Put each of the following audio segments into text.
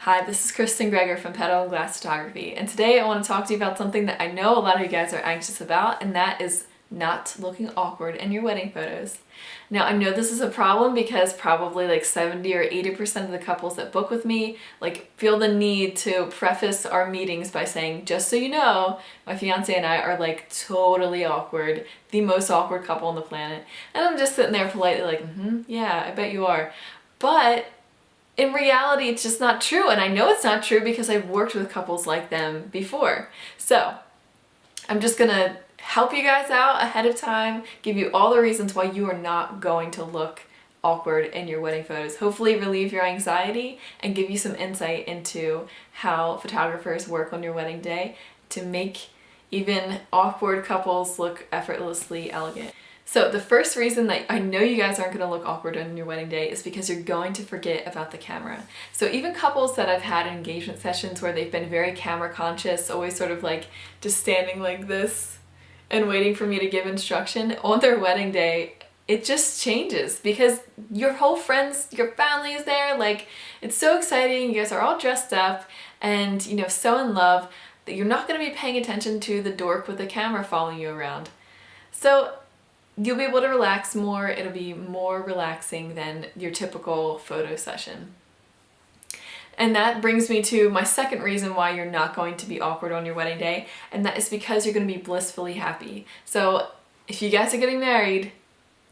Hi, this is Kristen Greger from Petal and Glass Photography, and today I want to talk to you about something that I know a lot of you guys are anxious about, and that is not looking awkward in your wedding photos. Now, I know this is a problem because probably like 70 or 80% of the couples that book with me feel the need to preface our meetings by saying, just so you know, my fiance and I are totally awkward, the most awkward couple on the planet. And I'm just sitting there politely like, yeah, I bet you are. But in reality, it's just not true, and I know it's not true because I've worked with couples like them before. So I'm just gonna help you guys out ahead of time, give you all the reasons why you are not going to look awkward in your wedding photos, hopefully relieve your anxiety and give you some insight into how photographers work on your wedding day to make even awkward couples look effortlessly elegant. So the first reason that I know you guys aren't going to look awkward on your wedding day is because you're going to forget about the camera. So even couples that I've had engagement sessions where they've been very camera conscious, always sort of just standing like this and waiting for me to give instruction, on their wedding day, it just changes because your whole friends, your family is there. It's so exciting. You guys are all dressed up and, so in love that you're not going to be paying attention to the dork with the camera following you around. So you'll be able to relax more. It'll be more relaxing than your typical photo session. And that brings me to my second reason why you're not going to be awkward on your wedding day, and that is because you're going to be blissfully happy. So if you guys are getting married,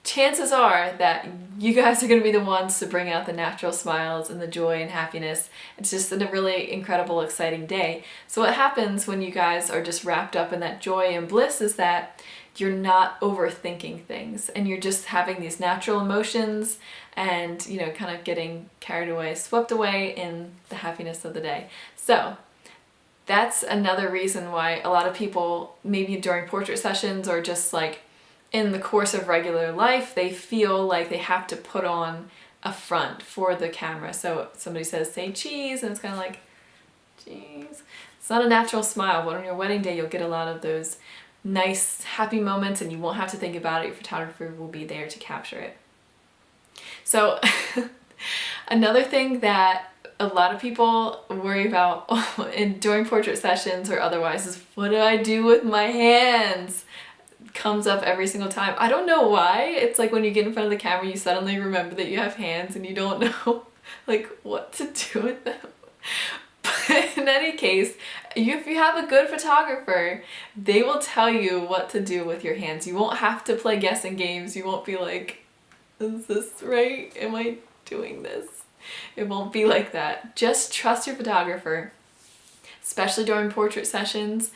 chances are that you guys are going to be the ones to bring out the natural smiles and the joy and happiness. It's just a really incredible, exciting day. So what happens when you guys are just wrapped up in that joy and bliss is that you're not overthinking things and you're just having these natural emotions and, kind of getting carried away, swept away in the happiness of the day. So that's another reason why a lot of people, maybe during portrait sessions or just in the course of regular life, they feel like they have to put on a front for the camera. So somebody says, say cheese, and it's kind of like, cheese. It's not a natural smile, but on your wedding day, you'll get a lot of those nice, happy moments and you won't have to think about it. Your photographer will be there to capture it. So another thing that a lot of people worry about during portrait sessions or otherwise is, what do I do with my hands? Comes up every single time. I don't know why. It's like when you get in front of the camera, you suddenly remember that you have hands and you don't know what to do with them. But in any case, if you have a good photographer, they will tell you what to do with your hands. You won't have to play guessing games. You won't be like, is this right? Am I doing this? It won't be like that. Just trust your photographer, especially during portrait sessions.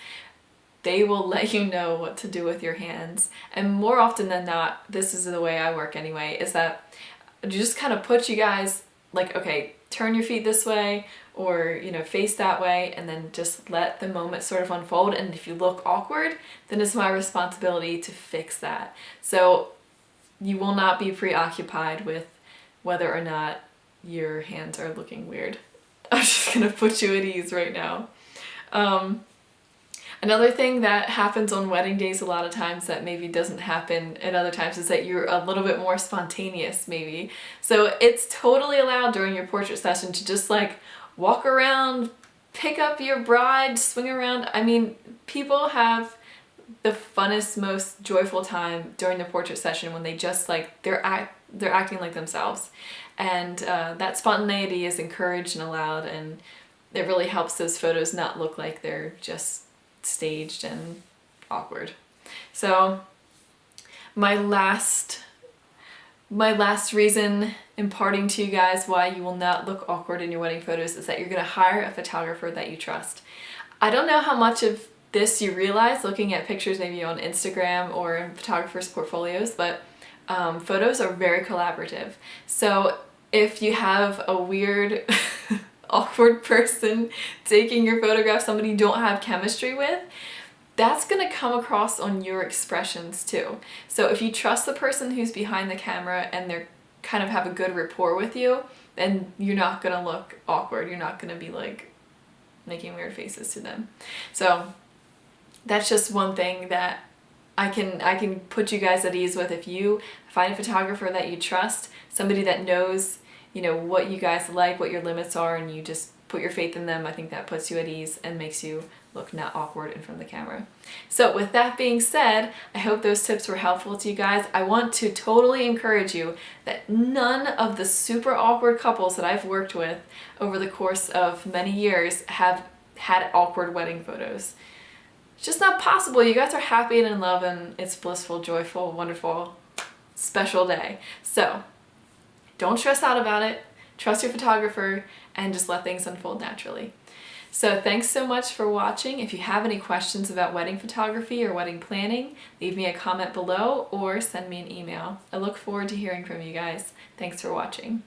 They will let you know what to do with your hands. And more often than not, this is the way I work anyway, is that you just kind of put you guys okay, turn your feet this way or, face that way, and then just let the moment sort of unfold. And if you look awkward, then it's my responsibility to fix that. So you will not be preoccupied with whether or not your hands are looking weird. I'm just gonna put you at ease right now. Another thing that happens on wedding days a lot of times that maybe doesn't happen at other times is that you're a little bit more spontaneous maybe. So it's totally allowed during your portrait session to just walk around, pick up your bride, swing around. I mean, people have the funnest, most joyful time during the portrait session when they just they're acting like themselves. And that spontaneity is encouraged and allowed, and it really helps those photos not look like they're just staged and awkward. So my last reason imparting to you guys why you will not look awkward in your wedding photos is that you're going to hire a photographer that you trust. I don't know how much of this you realize looking at pictures maybe on Instagram or in photographers' portfolios, but photos are very collaborative. So if you have a weird awkward person taking your photograph, somebody you don't have chemistry with, that's gonna come across on your expressions too. So if you trust the person who's behind the camera and they're kind of have a good rapport with you, then you're not gonna look awkward. You're not gonna be making weird faces to them. So that's just one thing that I can put you guys at ease with. If you find a photographer that you trust, somebody that knows you know, what you guys like, what your limits are, and you just put your faith in them. I think that puts you at ease and makes you look not awkward in front of the camera. So with that being said, I hope those tips were helpful to you guys. I want to totally encourage you that none of the super awkward couples that I've worked with over the course of many years have had awkward wedding photos. It's just not possible. You guys are happy and in love, and it's blissful, joyful, wonderful, special day. So don't stress out about it. Trust your photographer and just let things unfold naturally. So thanks so much for watching. If you have any questions about wedding photography or wedding planning, leave me a comment below or send me an email. I look forward to hearing from you guys. Thanks for watching.